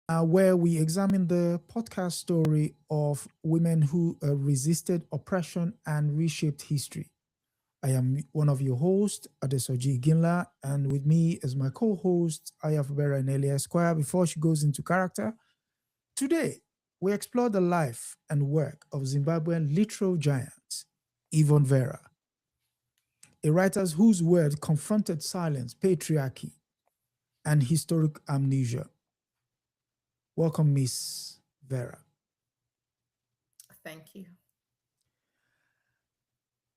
where we examine the podcast story of women who resisted oppression and reshaped history. I am one of your hosts, Adesoji Iginla, and with me is my co-host, Fubara Eneli Esquire. Before she goes into character, today we explore the life and work of Zimbabwean literal giant, Yvonne Vera, a writer whose words confronted silence, patriarchy, and historic amnesia. Welcome, Miss Vera. Thank you.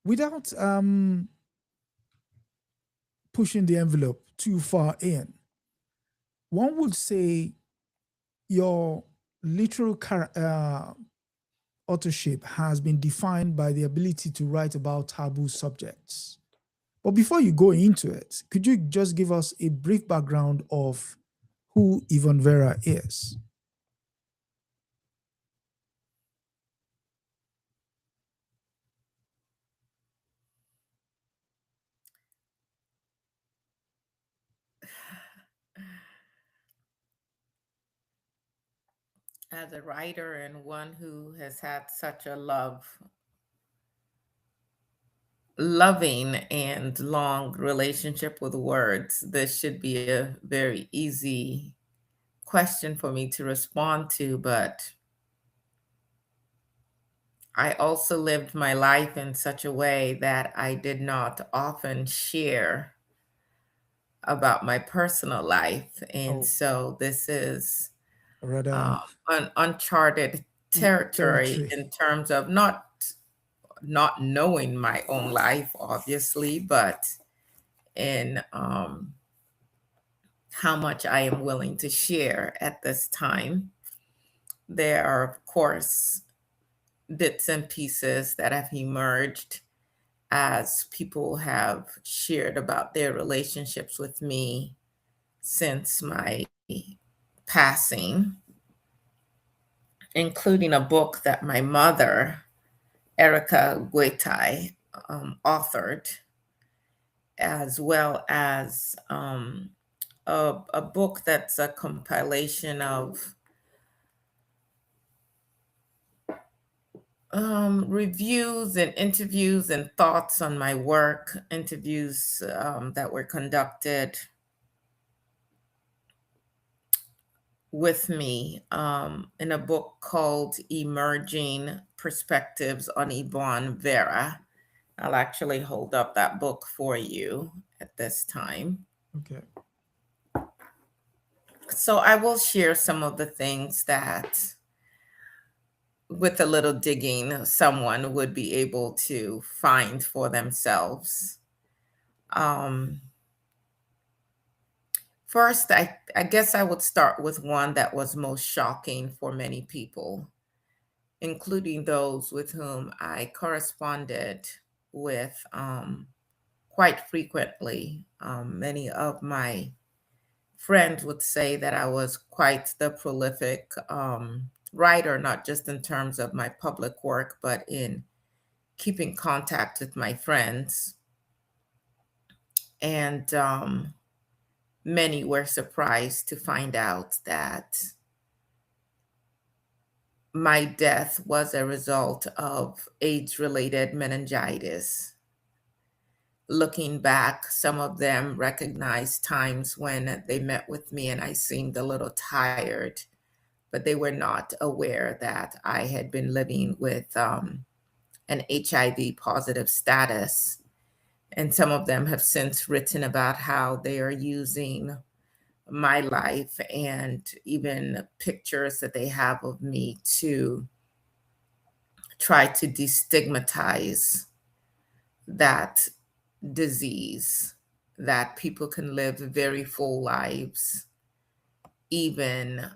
Without pushing the envelope too far in, one would say your literal authorship has been defined by the ability to write about taboo subjects. But before you go into it, could you just give us a brief background of who Yvonne Vera is? As a writer and one who has had such a loving and long relationship with words, this should be a very easy question for me to respond to. But I also lived my life in such a way that I did not often share about my personal life. And Oh, so this is rather uncharted territory territory. in terms of not knowing my own life, obviously, but in how much I am willing to share at this time. There are, of course, bits and pieces that have emerged as people have shared about their relationships with me since my passing, including a book that my mother, Erica Guetai, authored, as well as a book that's a compilation of reviews and interviews and thoughts on my work, interviews that were conducted with me in a book called Emerging Perspectives on Yvonne Vera. I'll actually hold up that book for you at this time. Okay. So I will share some of the things that, with a little digging, someone would be able to find for themselves. Um, First, I guess I would start with one that was most shocking for many people, including those with whom I corresponded with quite frequently. Many of my friends would say that I was quite the prolific writer, not just in terms of my public work, but in keeping contact with my friends. And many were surprised to find out that my death was a result of AIDS related meningitis. Looking back, some of them recognized times when they met with me and I seemed a little tired, but they were not aware that I had been living with an HIV positive status. And some of them have since written about how they are using my life and even pictures that they have of me to try to destigmatize that disease, that people can live very full lives, even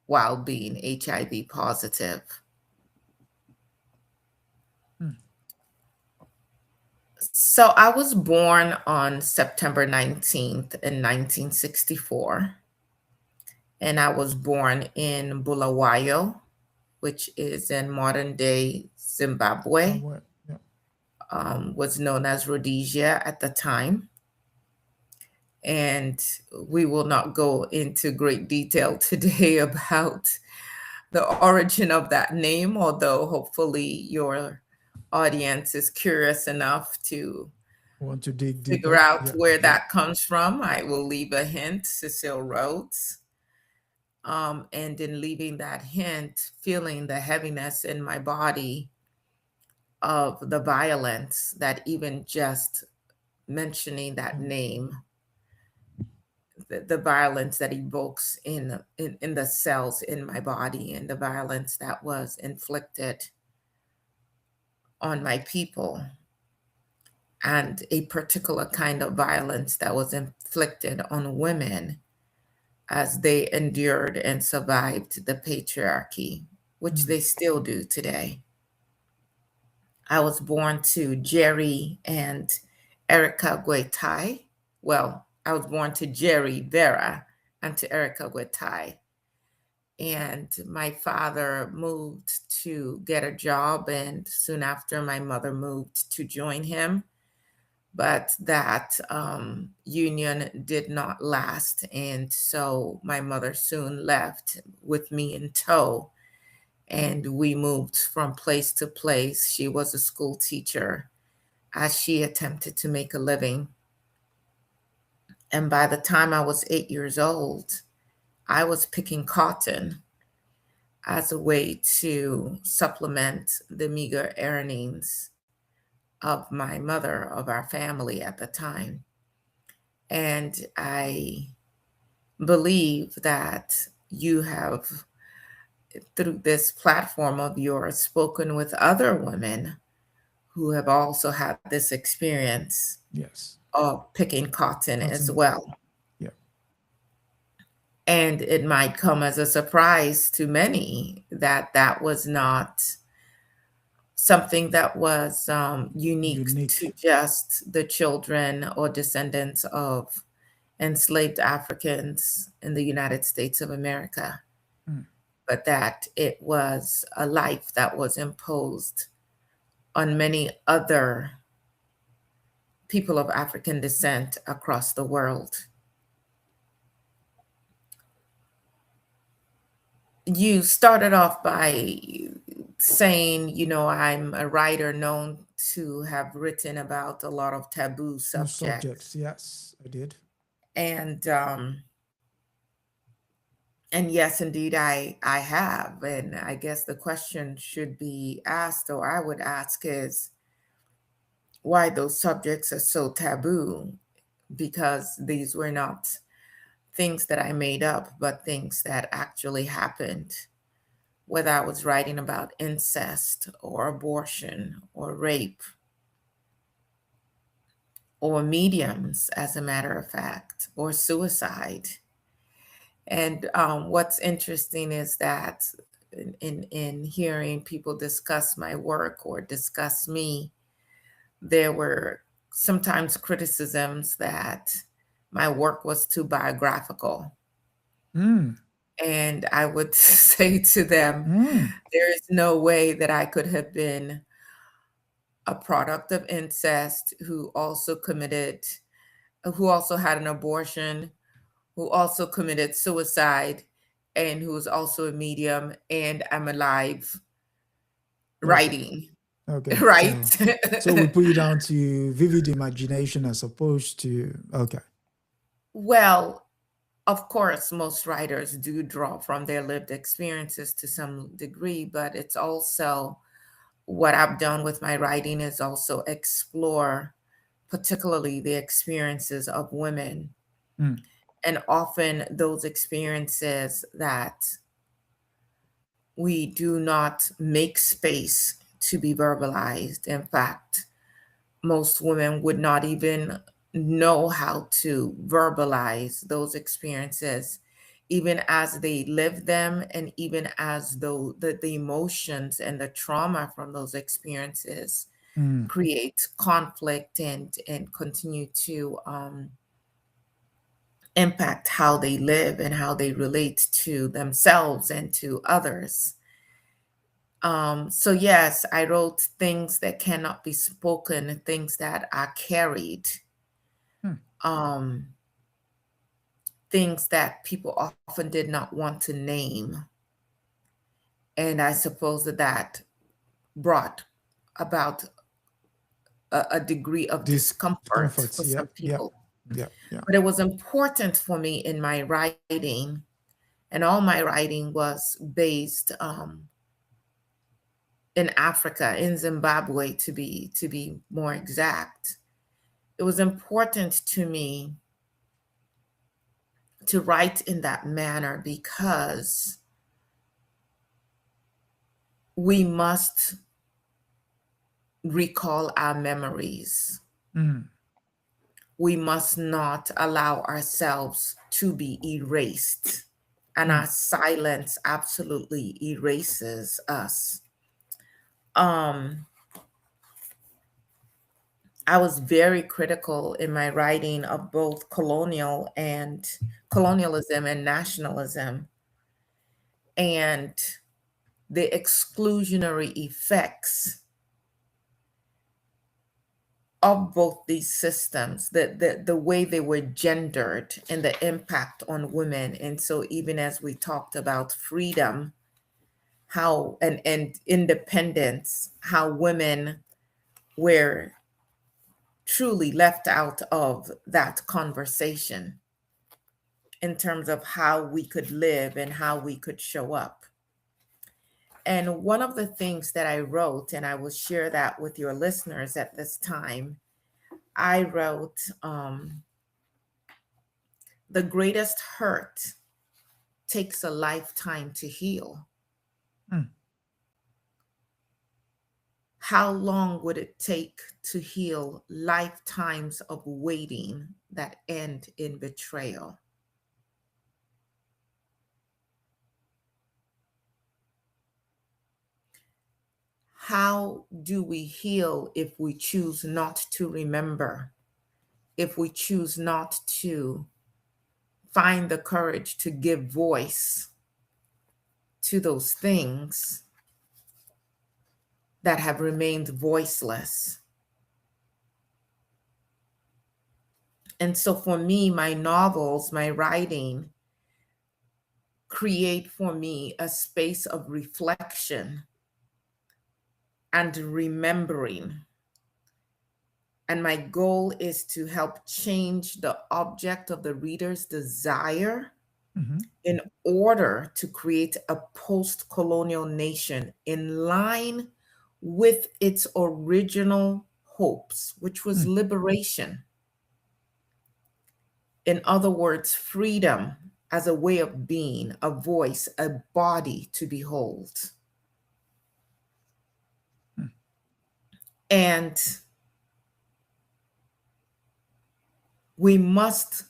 while being HIV positive. Hmm. So I was born on September 19th in 1964, and I was born in Bulawayo, which is in modern day Zimbabwe, Somewhere. Yeah. was known as Rhodesia at the time. And we will not go into great detail today about the origin of that name, although hopefully your audience is curious enough to Want to dig figure deeper? out Yeah, where yeah. that comes from. I will leave a hint, Cecile Rhodes. And in leaving that hint, feeling the heaviness in my body of the violence that even just mentioning that Mm, name, the violence that evokes in the cells in my body, and the violence that was inflicted on my people, and a particular kind of violence that was inflicted on women as they endured and survived the patriarchy, which mm, they still do today. I was born to Jerry and Erica Guetai. Well, I was born to Jerry Vera and to Erica Guetai. And my father moved to get a job, and soon after, my mother moved to join him. But that union did not last. And so my mother soon left with me in tow, and we moved from place to place. She was a school teacher as she attempted to make a living. And by the time I was 8 years old, I was picking cotton as a way to supplement the meager earnings of my mother, of our family at the time. And I believe that you have, through this platform of yours, spoken with other women who have also had this experience yes. of picking cotton as Cotton. well. Yeah. And it might come as a surprise to many that that was not something that was unique to Unique. just the children or descendants of enslaved Africans in the United States of America, Mm, but that it was a life that was imposed on many other people of African descent across the world. You started off by saying, I'm a writer known to have written about a lot of taboo new subjects. subjects. Yes, I did. And yes, indeed, I have. And I guess the question should be asked, or I would ask, is why those subjects are so taboo, because these were not things that I made up, but things that actually happened, whether I was writing about incest or abortion or rape or mediums, as a matter of fact, or suicide. And what's interesting is that in hearing people discuss my work or discuss me, there were sometimes criticisms that my work was too biographical. Mm, And I would say to them, mm. there is no way that I could have been a product of incest who also had an abortion, who also committed suicide, and who was also a medium, and I'm alive Okay. writing, Okay. right? So we put it down to vivid imagination as opposed to okay. Well, of course, most writers do draw from their lived experiences to some degree, but it's also what I've done with my writing is also explore particularly the experiences of women, Mm, and often those experiences that we do not make space to be verbalized. In fact, most women would not even know how to verbalize those experiences, even as they live them, and even as though the emotions and the trauma from those experiences mm, create conflict and continue to impact how they live and how they relate to themselves and to others. So yes, I wrote things that cannot be spoken, things that are carried. mm. Um, things that people often did not want to name. And I suppose that brought about a degree of This discomfort comforts. for some Yep, yep, people. yep, yeah. But it was important for me in my writing, and all my writing was based in Africa, in Zimbabwe, to be more exact. It was important to me to write in that manner because we must recall our memories. Mm, We must not allow ourselves to be erased. And mm, our silence absolutely erases us. Um, I was very critical in my writing of both colonialism and nationalism, and the exclusionary effects of both these systems, the way they were gendered and the impact on women. And so even as we talked about freedom, how and independence, how women were truly left out of that conversation in terms of how we could live and how we could show up. And one of the things that I wrote, and I will share that with your listeners at this time, I wrote, the greatest hurt takes a lifetime to heal. mm, How long would it take to heal lifetimes of waiting that end in betrayal? How do we heal if we choose not to remember? If we choose not to find the courage to give voice to those things that have remained voiceless? And so for me, my novels, my writing create for me a space of reflection and remembering. And my goal is to help change the object of the reader's desire mhm, in order to create a post colonial nation in line with its original hopes, which was mm. liberation. In other words, freedom as a way of being, a voice, a body to behold. Mm. And we must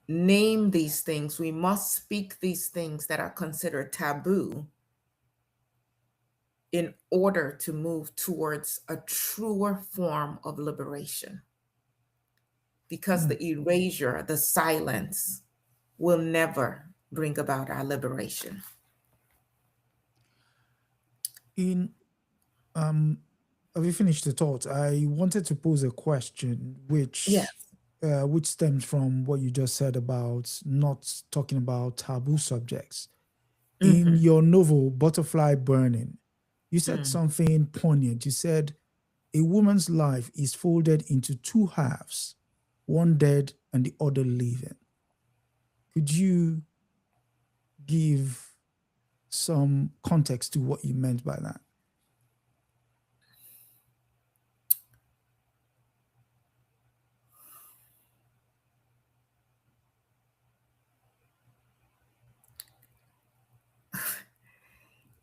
name these things, we must speak these things that are considered taboo in order to move towards a truer form of liberation. Because Mm. the erasure, the silence, will never bring about our liberation. In um, have you finished the thought? I wanted to pose a question, Yes. which stems from what you just said about not talking about taboo subjects. In Mm-hmm. your novel Butterfly Burning, you said Mm. something poignant. You said a woman's life is folded into two halves, one dead and the other living. Could you give some context to what you meant by that?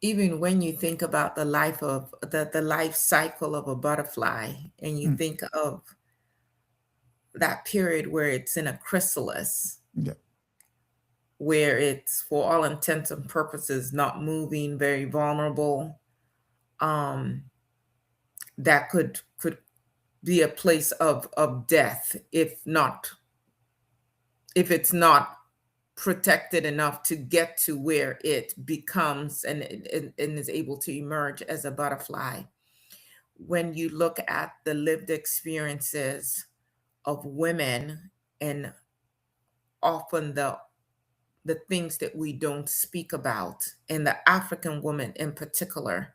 Even when you think about the life cycle of a butterfly, and you Mm, think of that period where it's in a chrysalis, yeah. where it's for all intents and purposes not moving, very vulnerable, um, that could be a place of death if it's not protected enough to get to where it becomes and is able to emerge as a butterfly. When you look at the lived experiences of women, and often the the things that we don't speak about, and the African woman in particular,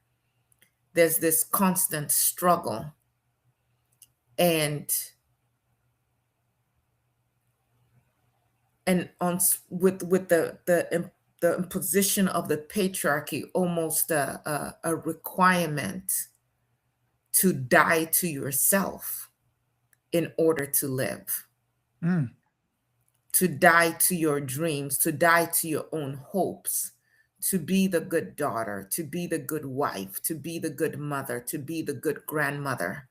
there's this constant struggle. And with the imposition of the patriarchy, almost a requirement to die to yourself in order to live, Mm. to die to your dreams, to die to your own hopes, to be the good daughter, to be the good wife, to be the good mother, to be the good grandmother.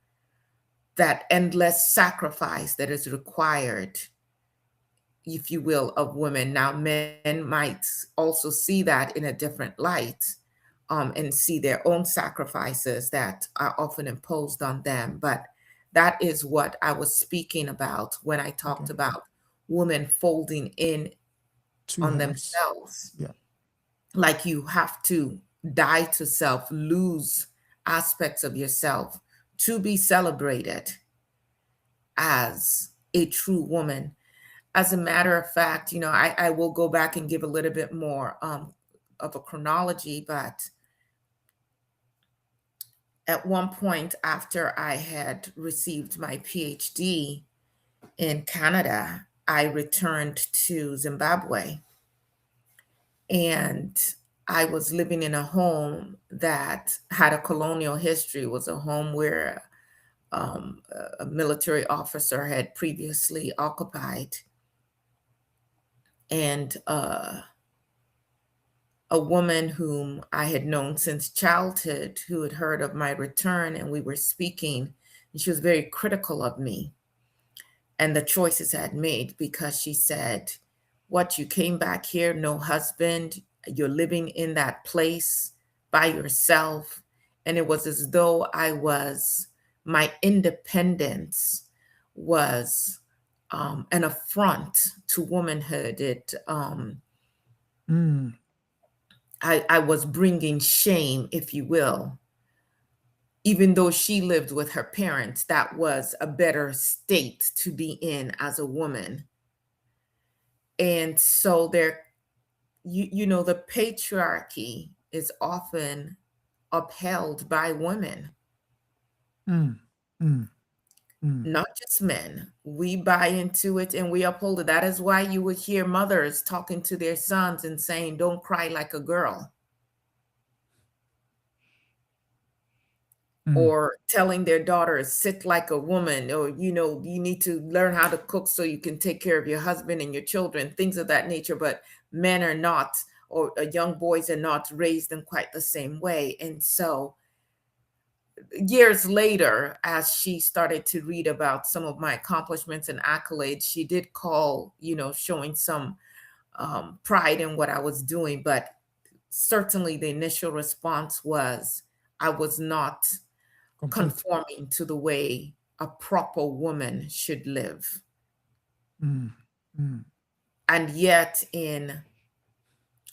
That endless sacrifice that is required, if you will, of women. Now, men might also see that in a different light, and see their own sacrifices that are often imposed on them. But that is what I was speaking about when I talked Okay. about women folding in Two on halves. themselves. Yeah. Like you have to die to self, lose aspects of yourself to be celebrated as a true woman. As a matter of fact, I will go back and give a little bit more of a chronology, but at one point after I had received my PhD in Canada, I returned to Zimbabwe, and I was living in a home that had a colonial history. It was a home where a military officer had previously occupied, and a woman whom I had known since childhood, who had heard of my return, and we were speaking, and she was very critical of me and the choices I had made, because she said, "What, you came back here, no husband, you're living in that place by yourself." And it was as though my independence was an affront to womanhood. Mm. I was bringing shame, if you will. Even though she lived with her parents, that was a better state to be in as a woman. And so the patriarchy is often upheld by women, Mm. Mm. Mm. not just men. We buy into it and we uphold it. That is why you would hear mothers talking to their sons and saying, "Don't cry like a girl," Mm. or telling their daughters, "Sit like a woman," or, "You need to learn how to cook so you can take care of your husband and your children," things of that nature. But men are not, or young boys are not raised in quite the same way. And so years later, as she started to read about some of my accomplishments and accolades, she did call, showing some pride in what I was doing. But certainly the initial response was I was not Complete. conforming to the way a proper woman should live. Mm. Mm. And yet, in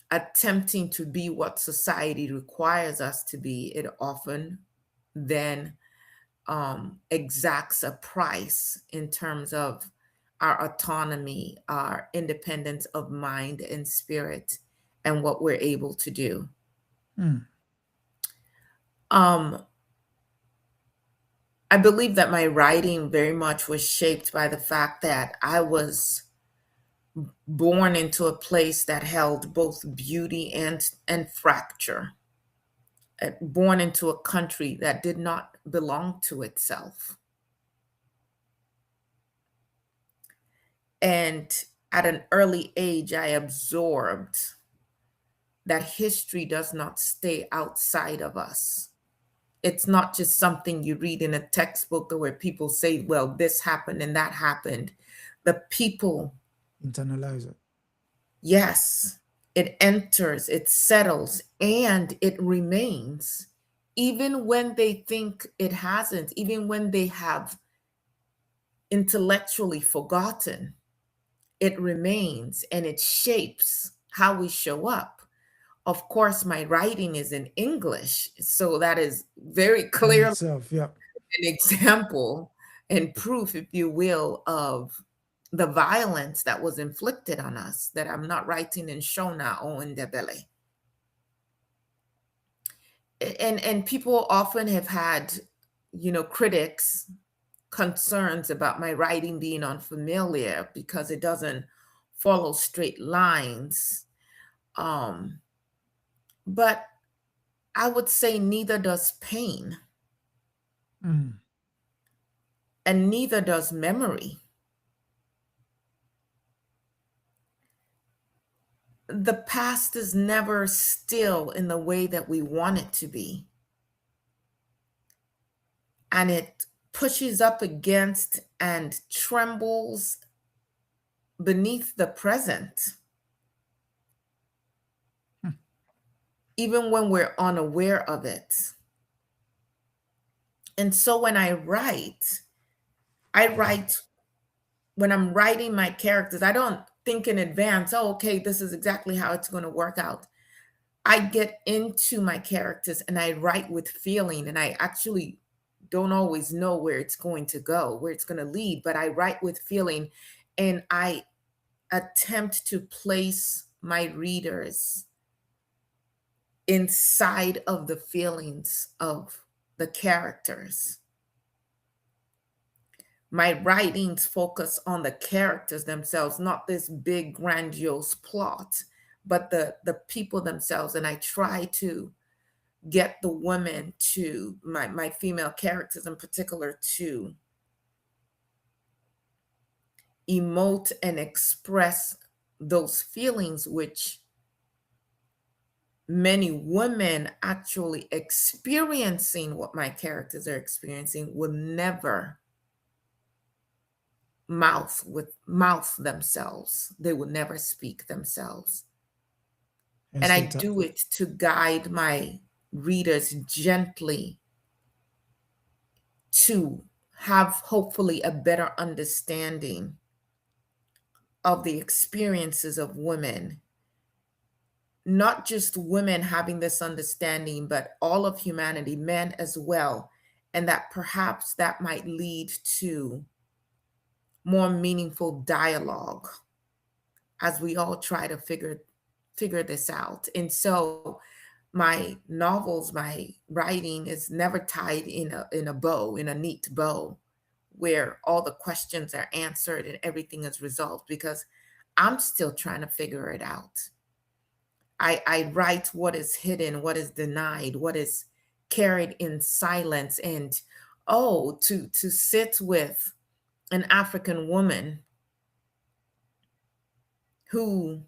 attempting to be what society requires us to be, it often then exacts a price in terms of our autonomy, our independence of mind and spirit, and what we're able to do. Mm. Um, I believe that my writing very much was shaped by the fact that I was born into a place that held both beauty and fracture, born into a country that did not belong to itself. And at an early age, I absorbed that history does not stay outside of us. It's not just something you read in a textbook where people say, "Well, this happened and that happened." The people, Internalize it. yes, it enters, it settles, and it remains. Even when they think it hasn't, even when they have intellectually forgotten, it remains and it shapes how we show up. Of course, my writing is in English, so that is very In clearly itself. Yeah. an example and proof, if you will, of the violence that was inflicted on us, that I'm not writing in Shona or in Debele. And people often have had, critics, concerns about my writing being unfamiliar because it doesn't follow straight lines. But I would say neither does pain, Mm. and neither does memory. The past is never still in the way that we want it to be. And it pushes up against and trembles beneath the present, Hmm. even when we're unaware of it. And so when I write when I'm writing my characters, I don't think in advance, oh, okay, this is exactly how it's going to work out. I get into my characters and I write with feeling, and I actually don't always know where it's going to go, where it's going to lead, but I write with feeling, and I attempt to place my readers inside of the feelings of the characters. My writings focus on the characters themselves, not this big grandiose plot, but the people themselves. And I try to get the women, to my female characters in particular, to emote and express those feelings which many women actually experiencing what my characters are experiencing will never mouth themselves. They will never speak themselves. And Hence I the ta- do it to guide my readers gently to have hopefully a better understanding of the experiences of women, not just women having this understanding, but all of humanity, men as well. And that perhaps that might lead to more meaningful dialogue as we all try to figure this out. And so my novels, my writing is never tied in a bow, in a neat bow, where all the questions are answered and everything is resolved, because I'm still trying to figure it out. I write what is hidden, what is denied, what is carried in silence. And to sit with an African woman who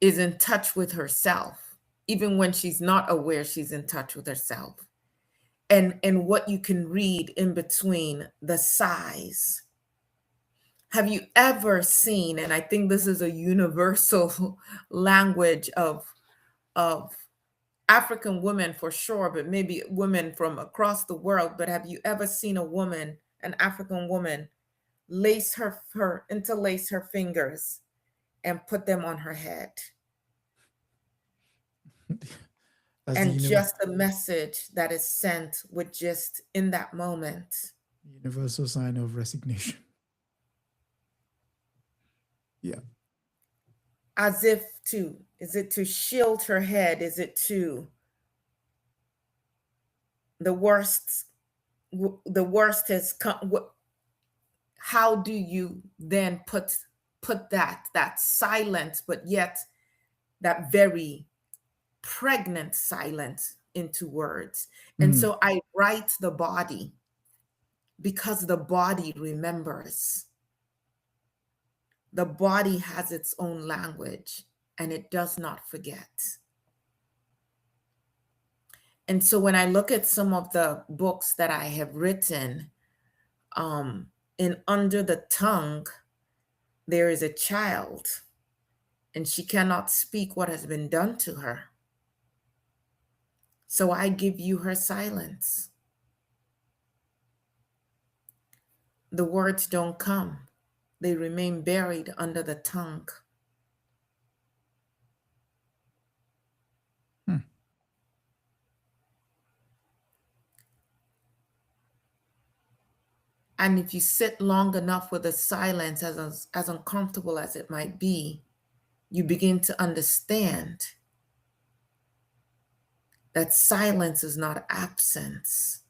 is in touch with herself, even when she's not aware she's in touch with herself. And what you can read in between the sighs. Have you ever seen, and I think this is a universal language of African women for sure, but maybe women from across the world, but have you ever seen a woman, an African woman, interlace her fingers and put them on her head? that's the And just the message that is sent with just in that moment, universal sign of resignation. Yeah. as if is it to shield her head? Is it to the worst? The worst has come. How do you then put that silence, but yet that very pregnant silence into words? And Mm. so I write the body because the body remembers. The body has its own language and it does not forget. And so when I look at some of the books that I have written, in Under the Tongue, there is a child and she cannot speak what has been done to her. So I give you her silence. The words don't come, they remain buried under the tongue. Hmm. And if you sit long enough with the silence, as uncomfortable as it might be, you begin to understand that silence is not absence.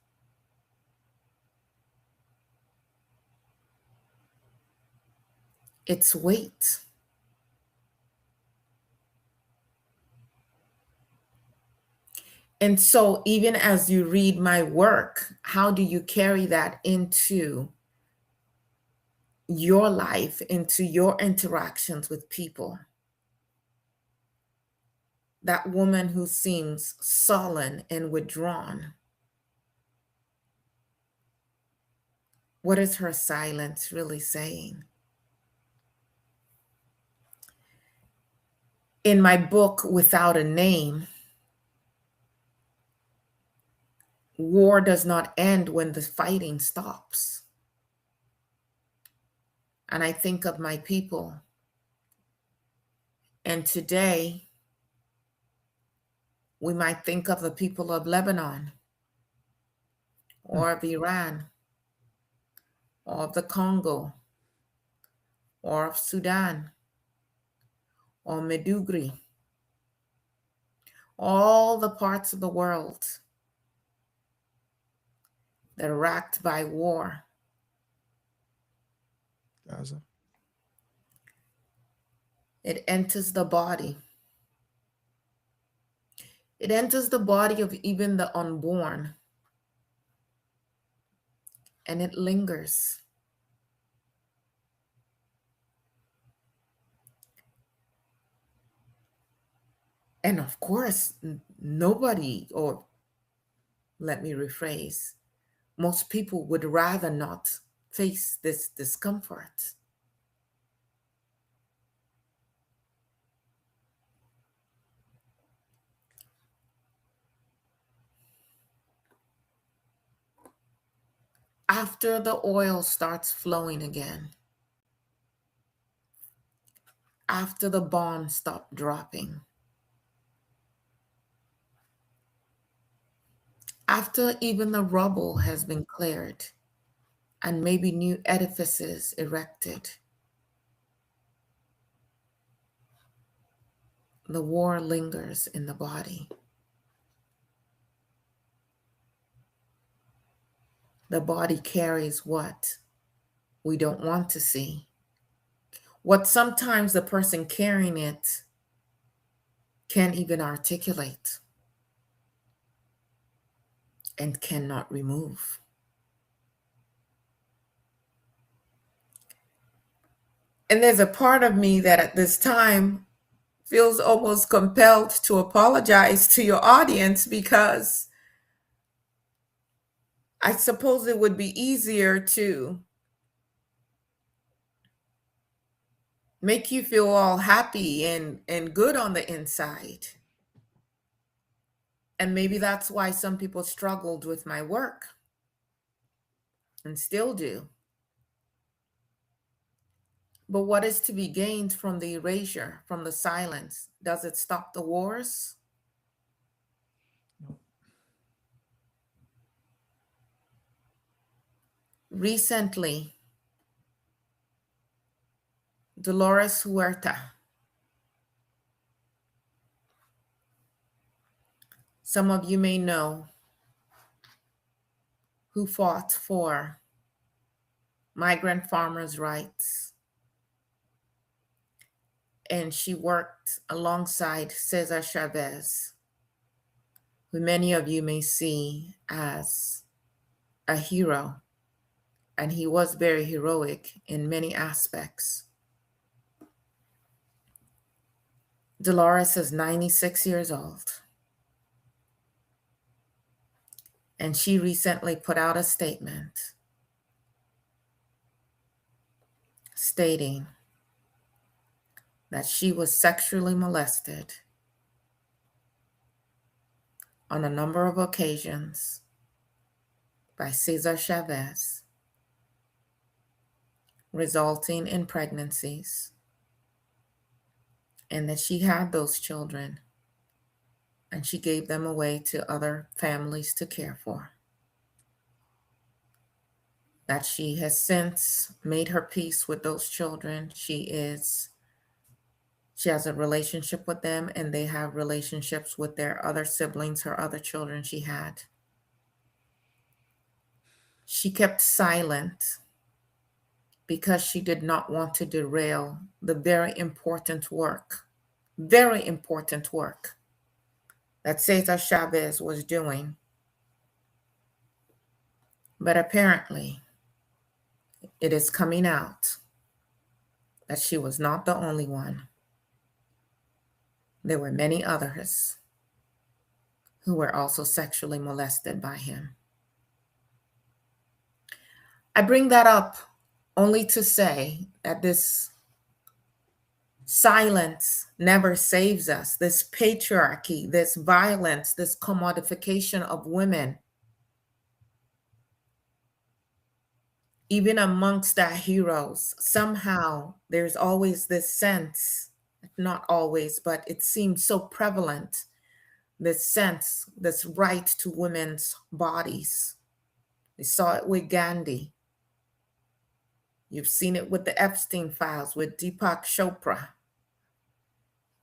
It's weight. And so even as you read my work, how do you carry that into your life, into your interactions with people? That woman who seems sullen and withdrawn, what is her silence really saying? In my book, Without a Name, war does not end when the fighting stops. And I think of my people. And today, we might think of the people of Lebanon, or of Iran, or of the Congo, or of Sudan, or Medugri, all the parts of the world that are racked by war. Gaza. It enters the body. It enters the body of even the unborn, and it lingers. And of course, nobody, or let me rephrase, most people would rather not face this discomfort. After the oil starts flowing again, after the bombs stop dropping, after even the rubble has been cleared and maybe new edifices erected, the war lingers in the body. The body carries what we don't want to see, what sometimes the person carrying it can't even articulate and cannot remove. And there's a part of me that at this time feels almost compelled to apologize to your audience, because I suppose it would be easier to make you feel all happy and good on the inside. And maybe that's why some people struggled with my work and still do. But what is to be gained from the erasure, from the silence? Does it stop the wars? No. Recently, Dolores Huerta, some of you may know, who fought for migrant farmers' rights. And she worked alongside Cesar Chavez, who many of you may see as a hero. And he was very heroic in many aspects. Dolores is 96 years old. And she recently put out a statement stating that she was sexually molested on a number of occasions by Cesar Chavez, resulting in pregnancies, and that she had those children and she gave them away to other families to care for. that she has since made her peace with those children. She has a relationship with them, and they have relationships with their other siblings, her other children she had. She kept silent because she did not want to derail the very important work that Cesar Chavez was doing. But apparently, it is coming out that she was not the only one. There were many others who were also sexually molested by him. I bring that up only to say that this silence never saves us. This patriarchy, this violence, this commodification of women, even amongst our heroes, somehow there's always this sense, not always, but it seems so prevalent, this sense, this right to women's bodies. We saw it with Gandhi. You've seen it with the Epstein files, with Deepak Chopra,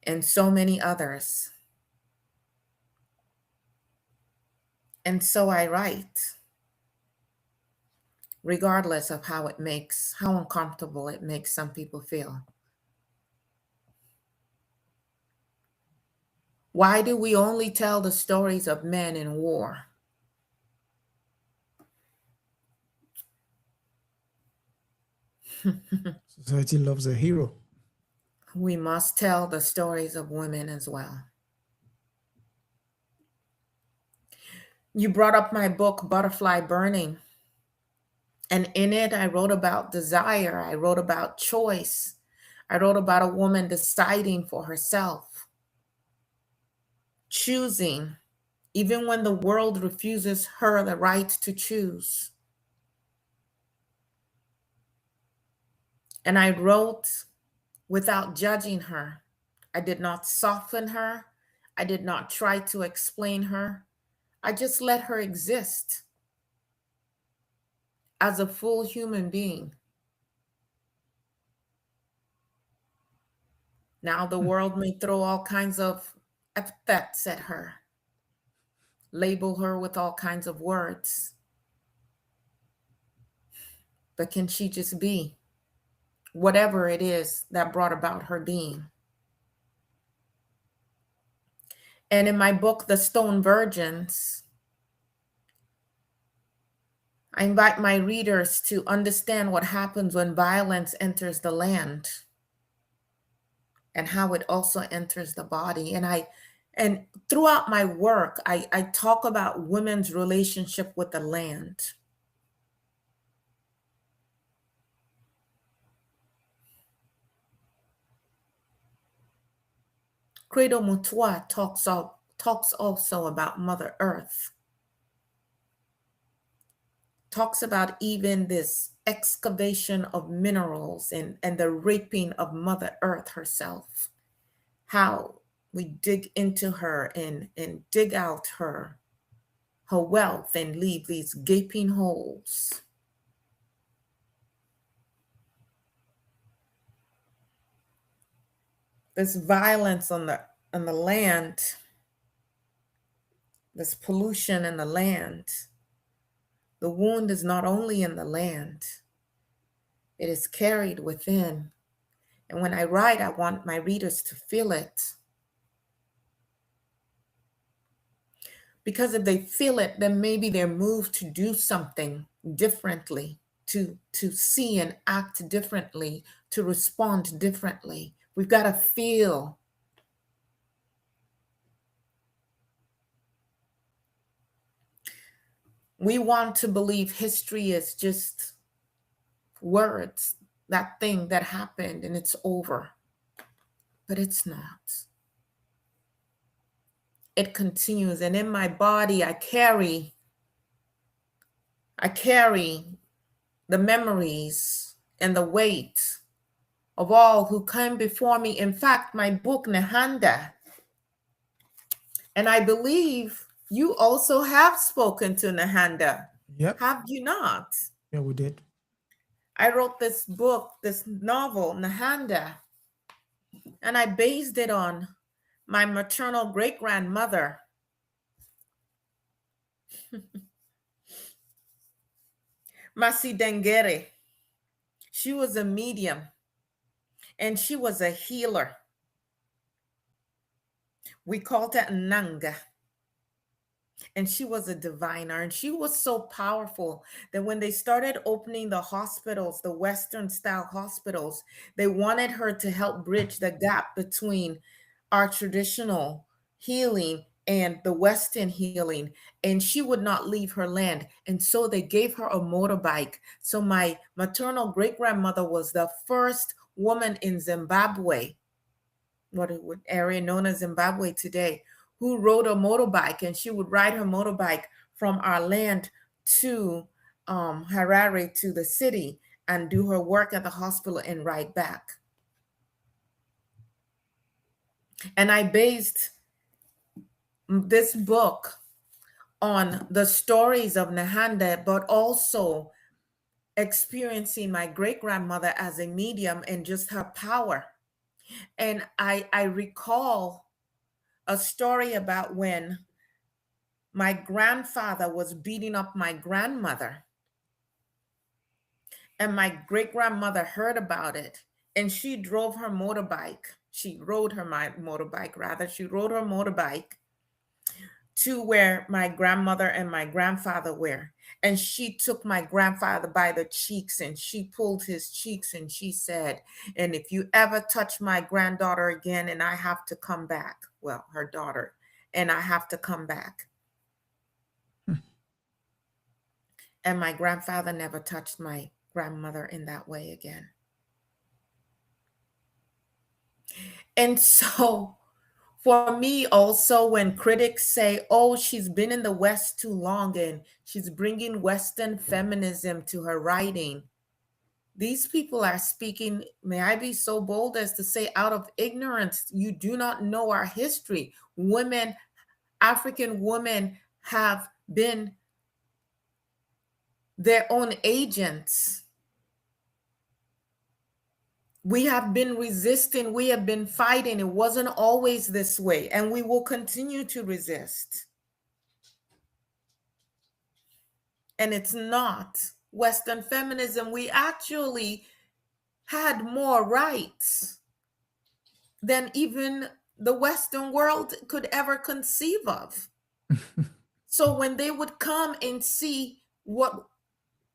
and so many others. And so I write, regardless of how uncomfortable it makes some people feel. Why do we only tell the stories of men in war? Society loves a hero. We must tell the stories of women as well. You brought up my book, Butterfly Burning. And in it, I wrote about desire. I wrote about choice. I wrote about a woman deciding for herself, choosing, even when the world refuses her the right to choose. And I wrote without judging her. I did not soften her. I did not try to explain her. I just let her exist as a full human being. Now the world may throw all kinds of epithets at her, label her with all kinds of words. But can she just be whatever it is that brought about her being? And in my book, The Stone Virgins, I invite my readers to understand what happens when violence enters the land and how it also enters the body. And throughout my work, I talk about women's relationship with the land. Credo Mutua talks also about Mother Earth. Talks about even this excavation of minerals and the raping of Mother Earth herself. How we dig into her and dig out her wealth and leave these gaping holes. This violence on the land, this pollution in the land. The wound is not only in the land, it is carried within. And when I write, I want my readers to feel it. Because if they feel it, then maybe they're moved to do something differently, to see and act differently, to respond differently. We've got to feel. We want to believe history is just words, that thing that happened and it's over. But it's not. It continues. And in my body, I carry the memories and the weight of all who came before me. In fact, my book, Nehanda, and I believe you also have spoken to Nehanda. Yep. Have you not? Yeah, we did. I wrote this book, this novel, Nahanda, and I based it on my maternal great grandmother. Masi Dengere. She was a medium and she was a healer. We called her Nanga. And she was a diviner. And she was so powerful that when they started opening the hospitals, the Western style hospitals, they wanted her to help bridge the gap between our traditional healing and the Western healing. And she would not leave her land. And so they gave her a motorbike. So my maternal great grandmother was the first woman in Zimbabwe, what area known as Zimbabwe today, who rode a motorbike, and she would ride her motorbike from our land to Harare, to the city, and do her work at the hospital and ride back. And I based this book on the stories of Nahanda, but also experiencing my great grandmother as a medium and just her power. And I recall a story about when my grandfather was beating up my grandmother, and my great grandmother heard about it, and she drove her motorbike. She rode her motorbike, rather. She rode her motorbike to where my grandmother and my grandfather were. And she took my grandfather by the cheeks and she pulled his cheeks and she said, "And if you ever touch my granddaughter again and I have to come back," well, her daughter, "and I have to come back." And my grandfather never touched my grandmother in that way again. And so for me also, when critics say, "Oh, she's been in the West too long and she's bringing Western feminism to her writing," these people are speaking, may I be so bold as to say, out of ignorance. You do not know our history. Women, African women, have been their own agents. We have been resisting, we have been fighting. It wasn't always this way, and we will continue to resist. And it's not Western feminism. We actually had more rights than even the Western world could ever conceive of. So when they would come and see what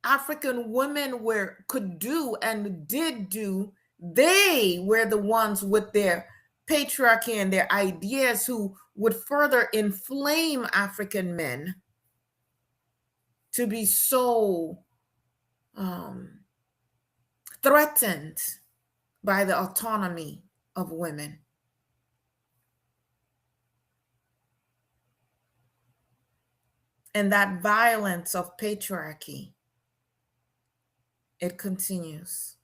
African women could do and did do, they were the ones with their patriarchy and their ideas who would further inflame African men to be so threatened by the autonomy of women. And that violence of patriarchy, it continues.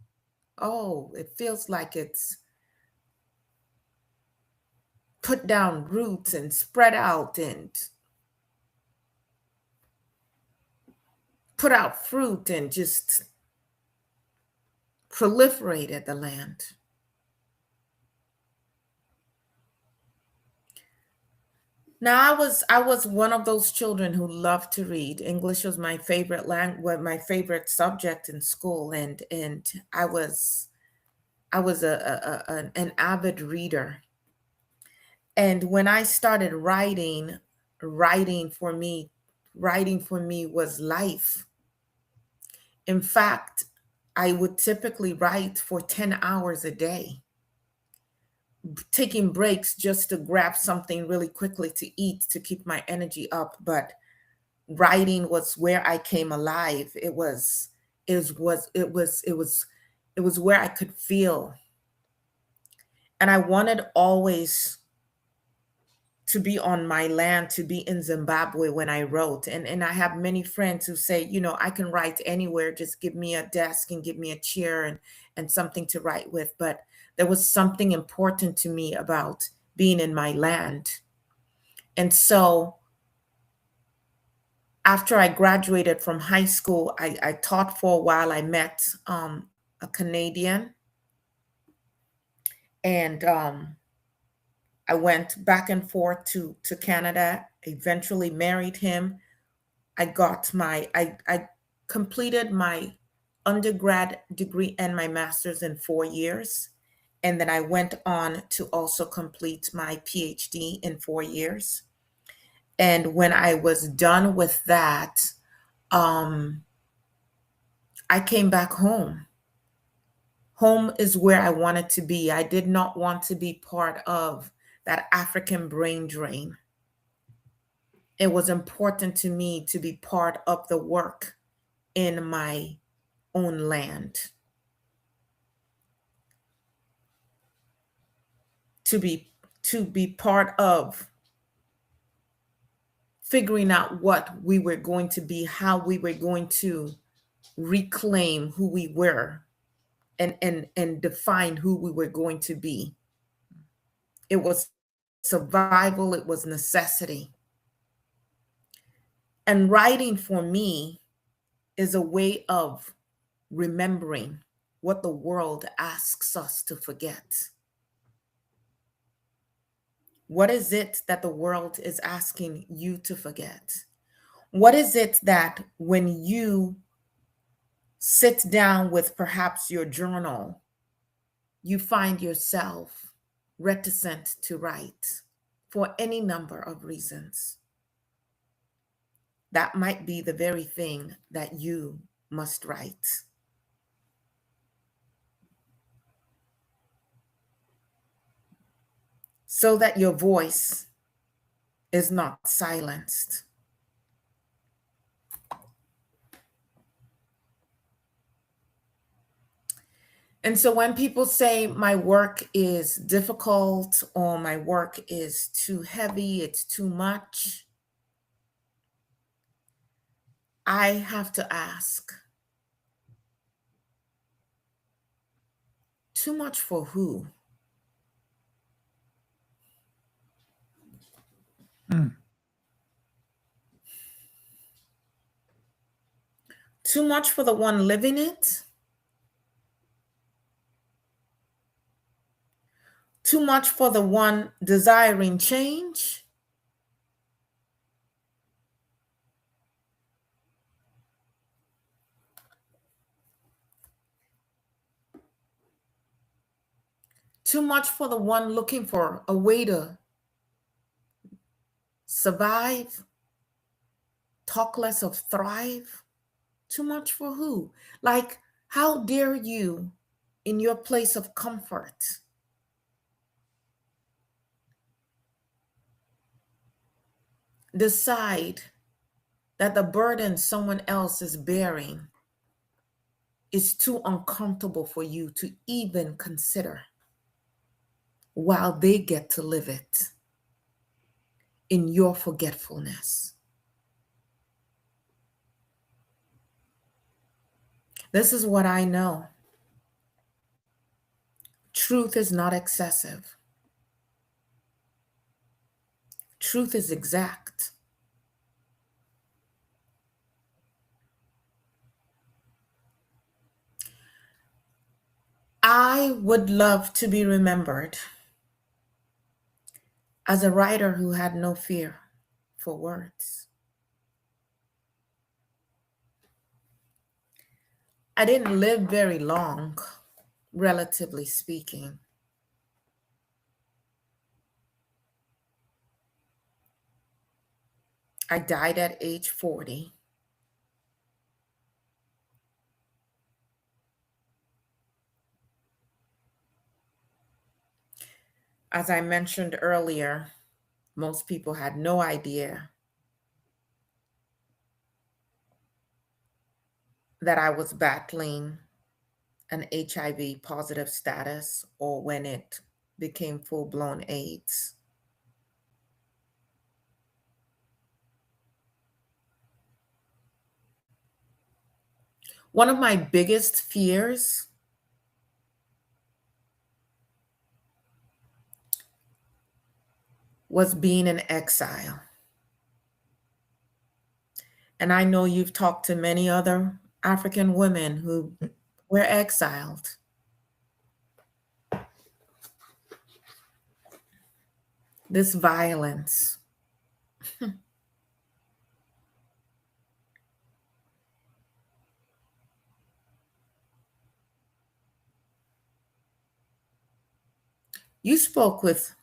Oh, it feels like it's put down roots and spread out and put out fruit and just proliferated the land. Now I was one of those children who loved to read. English was my favorite language, my favorite subject in school, and I was an avid reader. And when I started writing for me was life. In fact, I would typically write for 10 hours a day, taking breaks just to grab something really quickly to eat to keep my energy up. But writing was where I came alive. It was where I could feel. And I wanted always to be on my land, to be in Zimbabwe when I wrote. And I have many friends who say, you know, I can write anywhere, just give me a desk and give me a chair and something to write with. But there was something important to me about being in my land. And so After I graduated from high school, I taught for a while. I met a Canadian, and I went back and forth to Canada, eventually married him. I completed my undergrad degree and my master's in 4 years. And then I went on to also complete my PhD in 4 years. And when I was done with that, I came back home. Home is where I wanted to be. I did not want to be part of that African brain drain. It was important to me to be part of the work in my own land, to be part of figuring out what we were going to be, how we were going to reclaim who we were, and define who we were going to be. It was survival, it was necessity. And writing for me is a way of remembering what the world asks us to forget. What is it that the world is asking you to forget? What is it that when you sit down with perhaps your journal, you find yourself reticent to write for any number of reasons? That might be the very thing that you must write. So that your voice is not silenced. And so when people say my work is difficult or my work is too heavy, it's too much, I have to ask, too much for who? Too much for the one living it? Too much for the one desiring change? Too much for the one looking for a way to survive, talk less of thrive? Too much for who? Like, how dare you, in your place of comfort, decide that the burden someone else is bearing is too uncomfortable for you to even consider, while they get to live it in your forgetfulness? This is what I know. Truth is not excessive. Truth is exact. I would love to be remembered as a writer who had no fear for words. I didn't live very long, relatively speaking. I died at age 40. As I mentioned earlier, most people had no idea that I was battling an HIV positive status, or when it became full-blown AIDS. One of my biggest fears was being in exile. And I know you've talked to many other African women who were exiled. This violence. You spoke with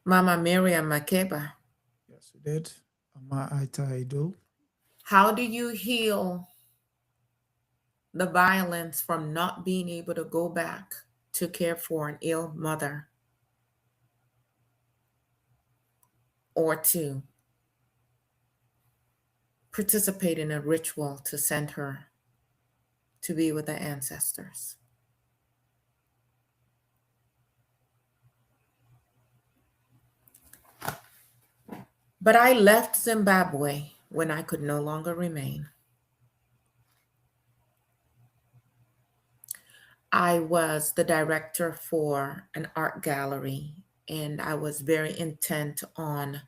Mama Miriam Makeba. Yes, we did. Ama Aita Ido. How do you heal the violence from not being able to go back to care for an ill mother or to participate in a ritual to send her to be with the ancestors? But I left Zimbabwe when I could no longer remain. I was the director for an art gallery, and I was very intent on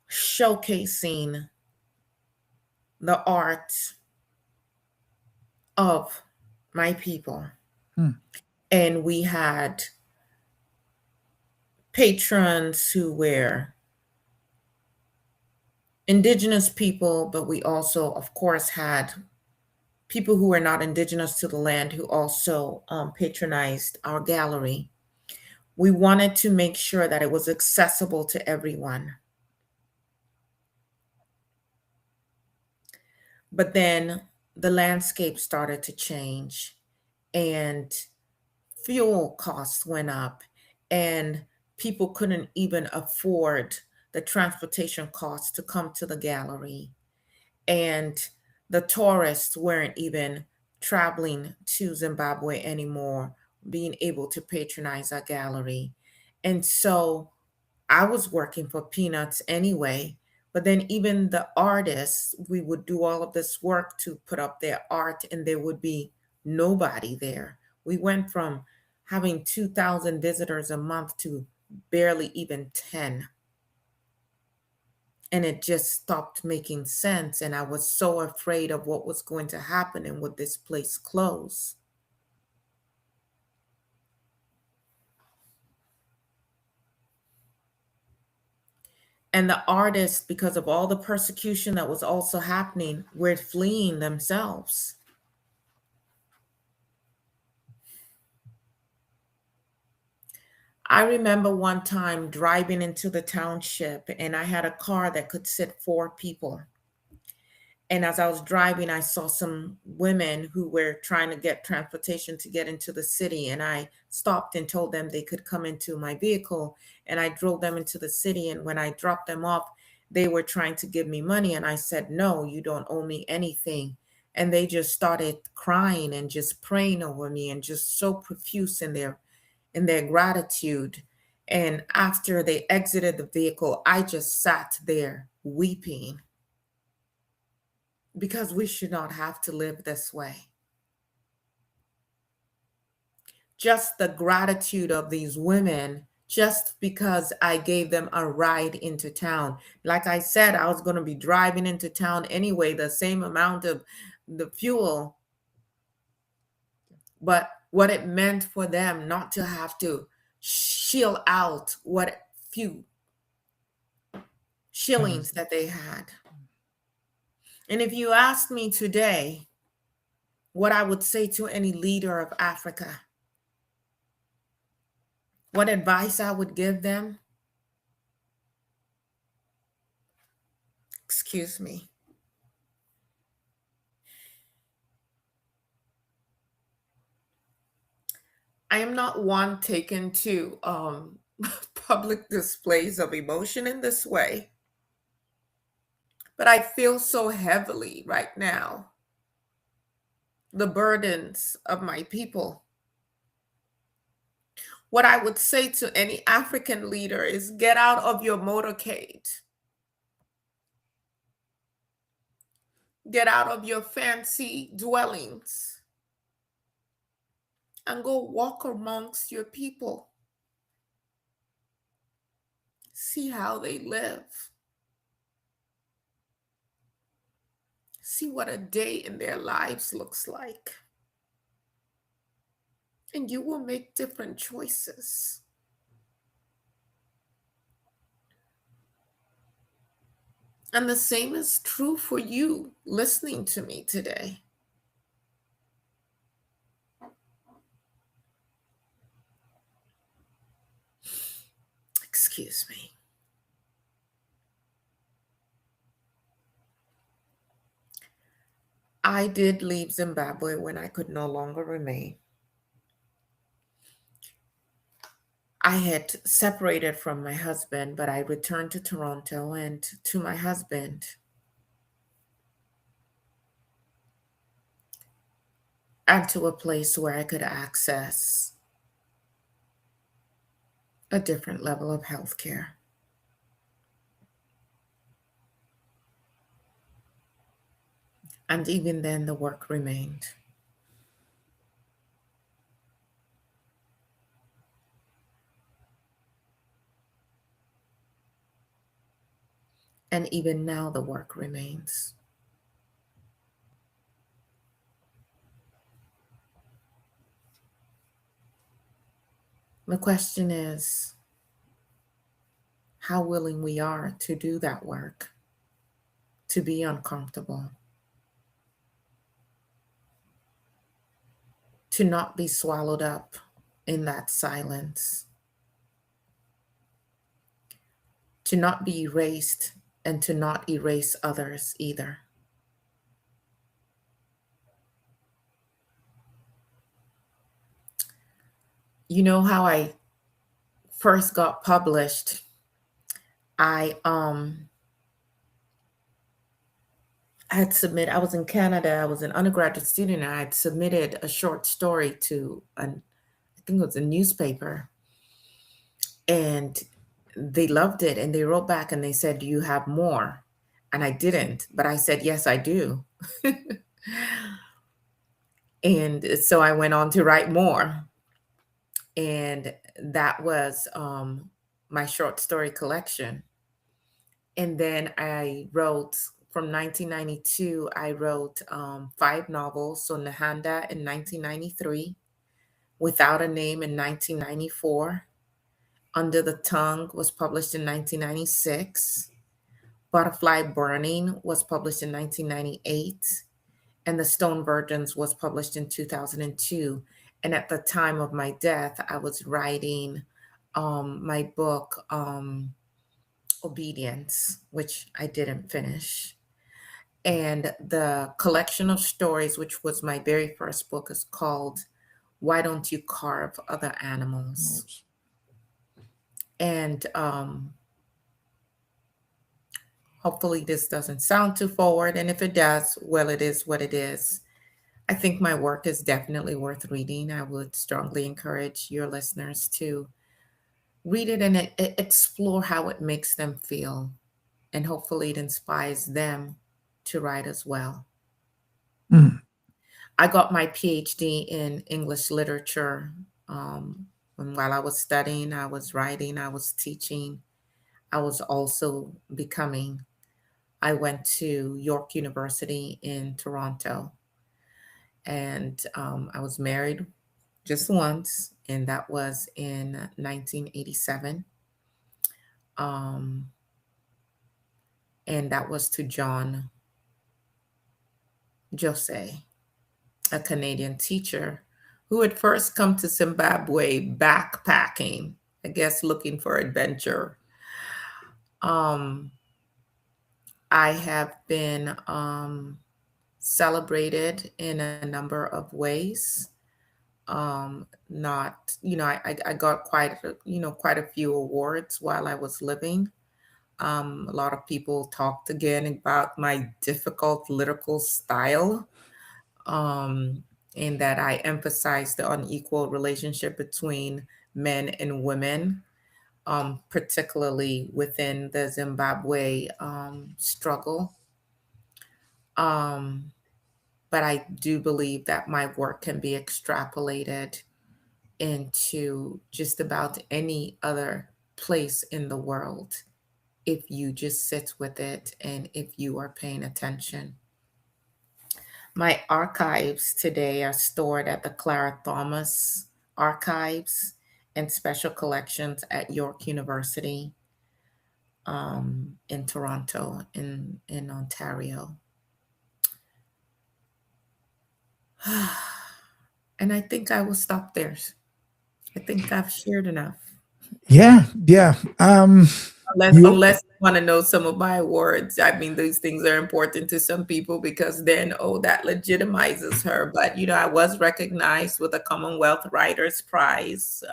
showcasing the art of my people. Hmm. And we had patrons who were indigenous people, but we also, of course, had people who were not indigenous to the land who also patronized our gallery. We wanted to make sure that it was accessible to everyone. But then the landscape started to change and fuel costs went up and people couldn't even afford the transportation costs to come to the gallery. And the tourists weren't even traveling to Zimbabwe anymore, being able to patronize our gallery. And so I was working for peanuts anyway. But then, even the artists, we would do all of this work to put up their art, and there would be nobody there. We went from having 2,000 visitors a month to barely even 10. And it just stopped making sense. And I was so afraid of what was going to happen and would this place close. And the artists, because of all the persecution that was also happening, were fleeing themselves. I remember one time driving into the township and I had a car that could sit 4 people. And as I was driving, I saw some women who were trying to get transportation to get into the city. And I stopped and told them they could come into my vehicle. And I drove them into the city. And when I dropped them off, they were trying to give me money. And I said, no, you don't owe me anything. And they just started crying and just praying over me and just so profuse in their gratitude. And after they exited the vehicle, I just sat there weeping because we should not have to live this way. Just the gratitude of these women, just because I gave them a ride into town. Like I said, I was going to be driving into town anyway, the same amount of the fuel. But what it meant for them not to have to shill out what few shillings that they had. And if you ask me today what I would say to any leader of Africa, what advice I would give them, excuse me, I am not one taken to public displays of emotion in this way, but I feel so heavily right now the burdens of my people. What I would say to any African leader is get out of your motorcade. Get out of your fancy dwellings and go walk amongst your people. See how they live. See what a day in their lives looks like. And you will make different choices. And the same is true for you listening to me today. Excuse me. I did leave Zimbabwe when I could no longer remain. I had separated from my husband, but I returned to Toronto and to my husband, and to a place where I could access a different level of healthcare. And even then, the work remained. And even now, the work remains. The question is how willing we are to do that work, to be uncomfortable, to not be swallowed up in that silence, to not be erased, and to not erase others either. You know how I first got published? I I was in Canada, I was an undergraduate student, and I had submitted a short story to I think it was a newspaper, and they loved it, and they wrote back and they said, "Do you have more?" And I didn't, but I said, "Yes, I do." And so I went on to write more, and that was my short story collection. And then I wrote from 1992, I wrote 5 novels. So Nahanda in 1993, Without a Name in 1994, Under the Tongue was published in 1996, Butterfly Burning was published in 1998, and The Stone Virgins was published in 2002. And at the time of my death, I was writing my book, Obedience, which I didn't finish. And the collection of stories, which was my very first book, is called Why Don't You Carve Other Animals? And hopefully this doesn't sound too forward. And if it does, well, it is what it is. I think my work is definitely worth reading. I would strongly encourage your listeners to read it and explore how it makes them feel. And hopefully it inspires them to write as well. Mm. I got my PhD in English literature. And while I was studying, I was writing, I was teaching, I was also becoming. I went to York University in Toronto, and I was married just once, and that was in 1987. Um, and that was to John Jose, a Canadian teacher who had first come to Zimbabwe backpacking, I guess looking for adventure. Um, I have been celebrated in a number of ways. Not, I got quite a few awards while I was living. A lot of people talked again about my difficult lyrical style, um, in that I emphasize the unequal relationship between men and women, particularly within the Zimbabwe struggle. Um, but I do believe that my work can be extrapolated into just about any other place in the world if you just sit with it and if you are paying attention. My archives today are stored at the Clara Thomas Archives and Special Collections at York University in Toronto, in Ontario. And I think I will stop there. I think I've shared enough. Yeah, yeah. You Unless you want to know some of my words. I mean, these things are important to some people because then, oh, that legitimizes her. But, I was recognized with a Commonwealth Writers Prize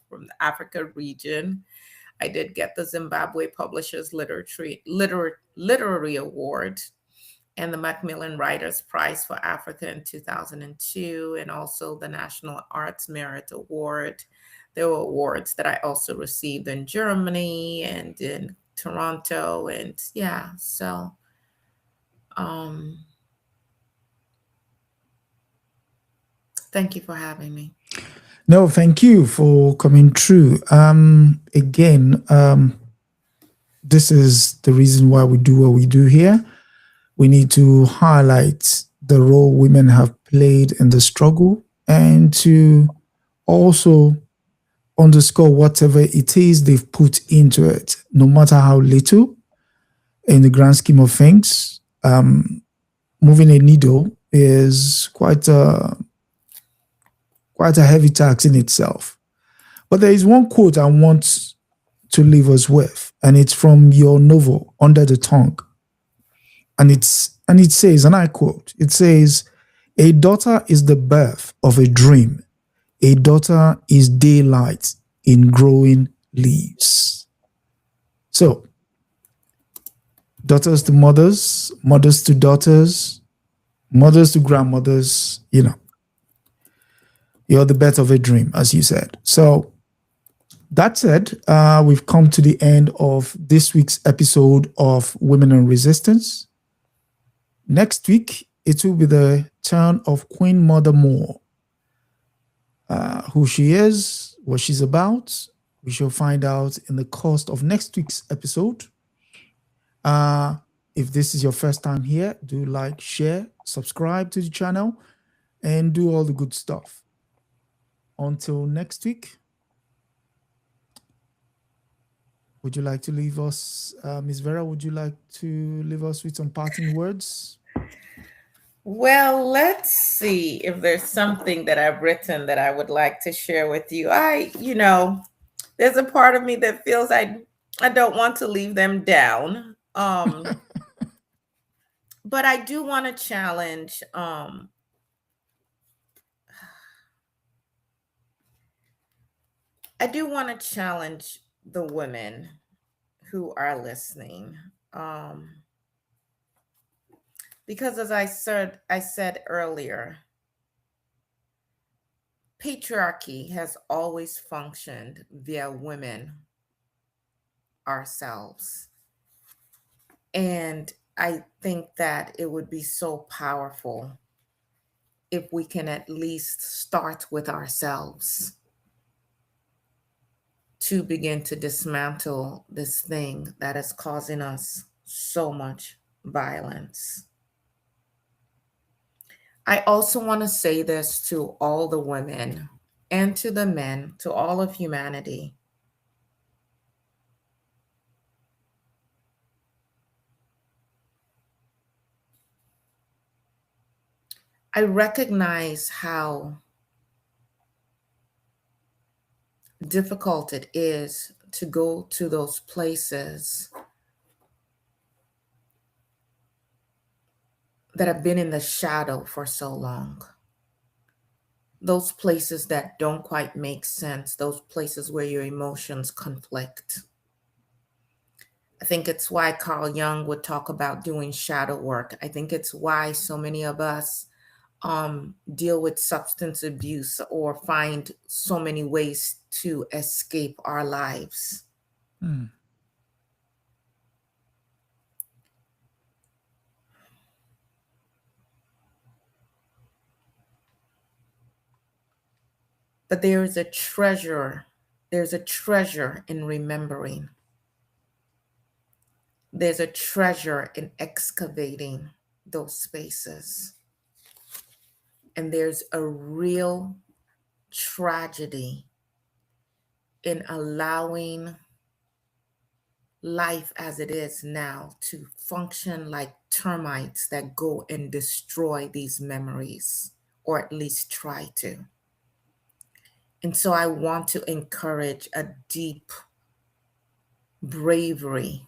from the Africa region. I did get the Zimbabwe Publishers Literary Award and the Macmillan Writers Prize for Africa in 2002, and also the National Arts Merit Award. There were awards that I also received in Germany and in Toronto, and yeah, so um, thank you for having me. No, thank you for coming through. Again, this is the reason why we do what we do here. We need to highlight the role women have played in the struggle and to also underscore whatever it is they've put into it, no matter how little in the grand scheme of things. Moving a needle is quite a heavy task in itself. But there is one quote I want to leave us with, and it's from your novel, Under the Tongue. And it says, and I quote, it says, "A daughter is the birth of a dream. A daughter is daylight in growing leaves." So, daughters to mothers, mothers to daughters, mothers to grandmothers, you're the birth of a dream, as you said. So, that said, we've come to the end of this week's episode of Women in Resistance. Next week, it will be the turn of Queen Mother Moore. Who she is, what she's about, we shall find out in the course of next week's episode. If this is your first time here, do like, share, subscribe to the channel, and do all the good stuff. Until next week, would you like to leave us, Ms. Vera, would you like to leave us with some parting words? Well, let's see if there's something that I've written that I would like to share with you. There's a part of me that feels I don't want to leave them down. But I do want to challenge the women who are listening. Because as I said earlier, patriarchy has always functioned via women ourselves. And I think that it would be so powerful if we can at least start with ourselves to begin to dismantle this thing that is causing us so much violence. I also want to say this to all the women and to the men, to all of humanity. I recognize how difficult it is to go to those places that have been in the shadow for so long. Those places that don't quite make sense, those places where your emotions conflict. I think it's why Carl Jung would talk about doing shadow work. I think it's why so many of us deal with substance abuse or find so many ways to escape our lives. But there's a treasure in remembering. There's a treasure in excavating those spaces. And there's a real tragedy in allowing life as it is now to function like termites that go and destroy these memories, or at least try to. And so I want to encourage a deep bravery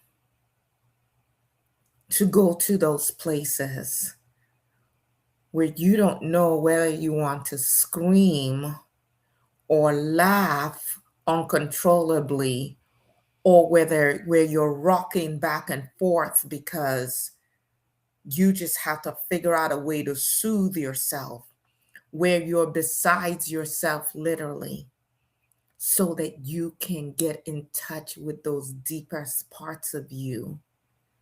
to go to those places where you don't know whether you want to scream or laugh uncontrollably, or where you're rocking back and forth because you just have to figure out a way to soothe yourself, where you're besides yourself literally, so that you can get in touch with those deepest parts of you,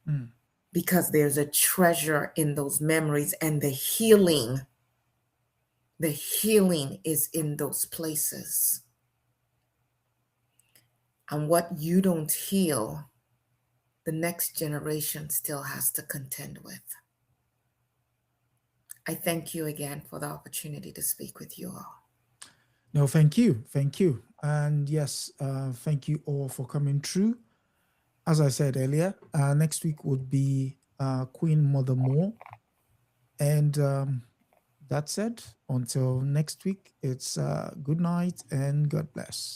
Mm. because there's a treasure in those memories, and the healing is in those places. And what you don't heal, the next generation still has to contend with. I thank you again for the opportunity to speak with you all. No, thank you. Thank you. And yes, thank you all for coming through. As I said earlier, next week would be Queen Mother Moore. And that said, until next week, it's good night and God bless.